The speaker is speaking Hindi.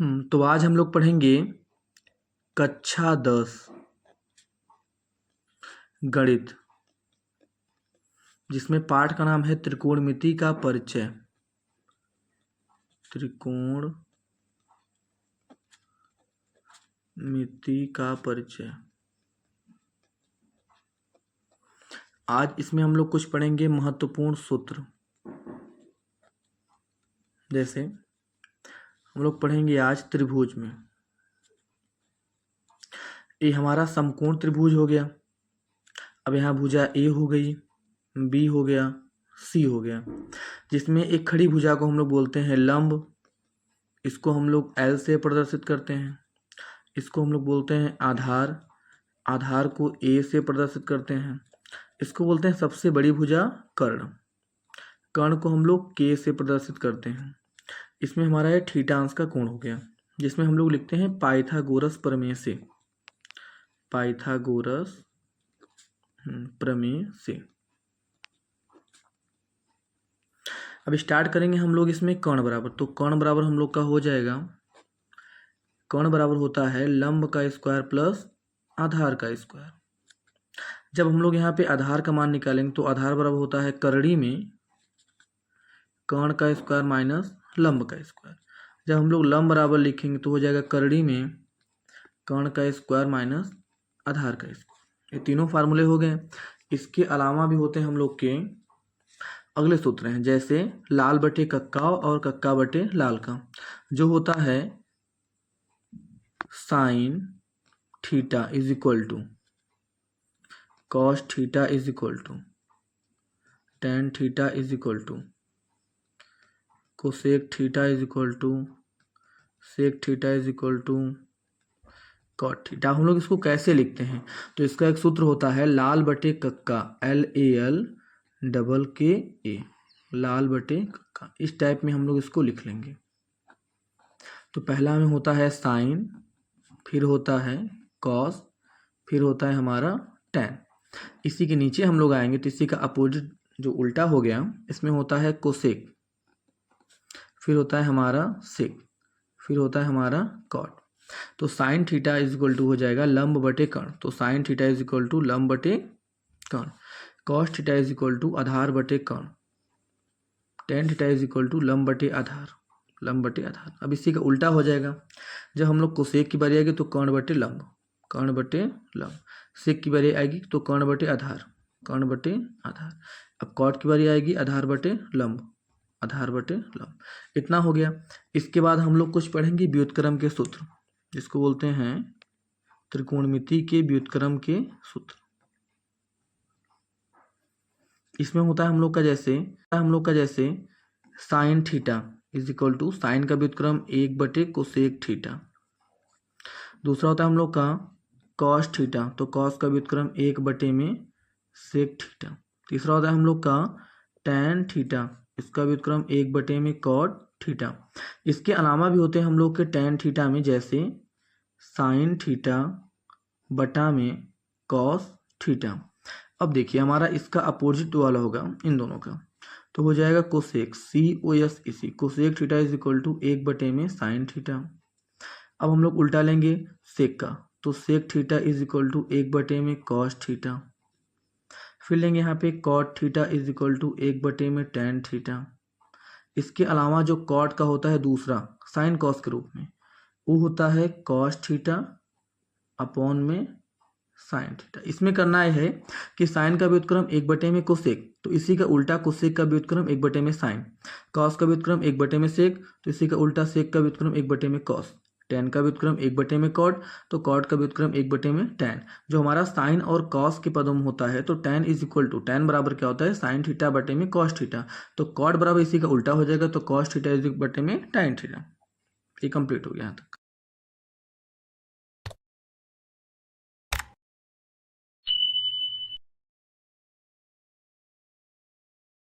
तो आज हम लोग पढ़ेंगे कक्षा 10 गणित, जिसमें पाठ का नाम है त्रिकोणमिति का परिचय। त्रिकोणमिति का परिचय। आज इसमें हम लोग कुछ पढ़ेंगे महत्वपूर्ण सूत्र। जैसे हम लोग पढ़ेंगे आज त्रिभुज में, ये हमारा समकोण त्रिभुज हो गया। अब यहाँ भुजा ए हो गई, बी हो गया, सी हो गया, जिसमें एक खड़ी भुजा को हम लोग बोलते हैं लंब। इसको हम लोग एल से प्रदर्शित करते हैं। इसको हम लोग बोलते हैं आधार। आधार को ए से प्रदर्शित करते हैं। इसको बोलते हैं सबसे बड़ी भुजा कर्ण। कर्ण को हम लोग के से प्रदर्शित करते हैं। इसमें हमारा ये थीटांश का कोण हो गया, जिसमें हम लोग लिखते हैं पाइथागोरस प्रमेय से। पाइथागोरस प्रमेय से। अब स्टार्ट करेंगे हम लोग इसमें कर्ण बराबर। तो कर्ण बराबर हम लोग का हो जाएगा, कर्ण बराबर होता है लंब का स्क्वायर प्लस आधार का स्क्वायर। जब हम लोग यहाँ पे आधार का मान निकालेंगे तो आधार बराबर होता है करड़ी में कर्ण का स्क्वायर माइनस लंब का स्क्वायर। जब हम लोग लंब बराबर लिखेंगे तो हो जाएगा करड़ी में कर्ण का स्क्वायर माइनस आधार का स्क्वायर। ये तीनों फार्मूले हो गए। इसके अलावा भी होते हैं हम लोग के अगले सूत्र हैं, जैसे लाल बटे कक्का और कक्का बटे लाल का, जो होता है sine theta is equal to cos theta is equal to tan theta is equal to cosec theta is equal to sec theta is equal to cot theta. हम लोग इसको कैसे लिखते हैं? तो इसका एक सूत्र होता है लाल बटे कक्का, LAL डबल KA, लाल बटे कक्का। इस टाइप में हम लोग इसको लिख लेंगे। तो पहला में होता है साइन, फिर होता है कॉस, फिर होता है हमारा टेन। इसी के नीचे हम लोग आएंगे तो इसी का अपोजिट जो उल्टा हो गया, इसमें होता है कोसेक, फिर होता है हमारा सेक, फिर होता है हमारा कॉट। तो sine theta is equal to हो जाएगा लंब बटे कर्ण। तो sine theta is equal to लंब बटे कर्ण। Cos theta is equal to आधार बटे कर्ण। Tan theta is equal to लंब बटे आधार, लंब बटे आधार। अब इसी का उल्टा हो जाएगा। जब हम लोग कोसेक की बारी आएगी तो कर्ण बटे लंब, कर्ण बटे लंब। सेक की बारी आएगी तो कर्ण बटे आधार, कर्ण बटे आधार। अब कॉट की बारी आएगी आधार बटे लंब, आधार बटे लंब। इतना हो गया। इसके बाद हम लोग कुछ पढ़ेंगे व्युत्क्रम के सूत्र, जिसको बोलते हैं त्रिकोणमिति के व्युत्क्रम के सूत्र। इसमें होता है हम लोग का जैसे sine theta is equal to sine का व्युत्क्रम 1 बटे कोसेक थीटा। दूसरा होता है हम लोग का कॉस थीटा, तो कॉस का व्युत्क्रम 1 बटे में सेक थीटा। तीसरा होता है हम लोग का टेन थीटा, इसका व्युत्क्रम 1 बटे में कॉट थीटा। इसके अलावा भी होते हैं हम लोग के टेन थीटा में, जैसे साइन थीटा बटा में कॉस थीटा। अब देखिए हमारा इसका अपोजिट वाला होगा इन दोनों का, तो हो जाएगा cosec, COSEC, cosec theta is equal to 1 बटे में साइन थीटा। अब हम लोग उल्टा लेंगे सेक का, तो sec theta is equal to 1 बटे में कॉस थीटा। फिर लेंगे यहाँ पे cot theta is equal to 1 बटे में टेन थीटा। इसके अलावा जो कॉट का होता है दूसरा साइन कॉस के रूप में, वो होता है कॉस थीटा अपॉन में साइन थीटा। इसमें करना है कि साइन का व्युत्क्रम 1 बटे में कोसेक, तो इसी का उल्टा कोसेक का व्युत्क्रम 1 बटे में साइन। कॉस का व्युत्क्रम 1 बटे में सेक, तो इसी का उल्टा सेक का व्युत्क्रम 1 बटे में कॉस। टेन का व्युत्क्रम 1 बटे में कॉट, तो कॉट का व्युत्क्रम 1 बटे में टेन। जो हमारा साइन और कॉस के पदों में होता है, तो tan is equal to tan बराबर क्या होता है साइन थीटा बटे में कॉस थीटा। तो कॉट बराबर इसी का उल्टा हो जाएगा, तो कॉस थीटा इज बटे में टेन थीटा। ये कंप्लीट हो गया यहाँ तक।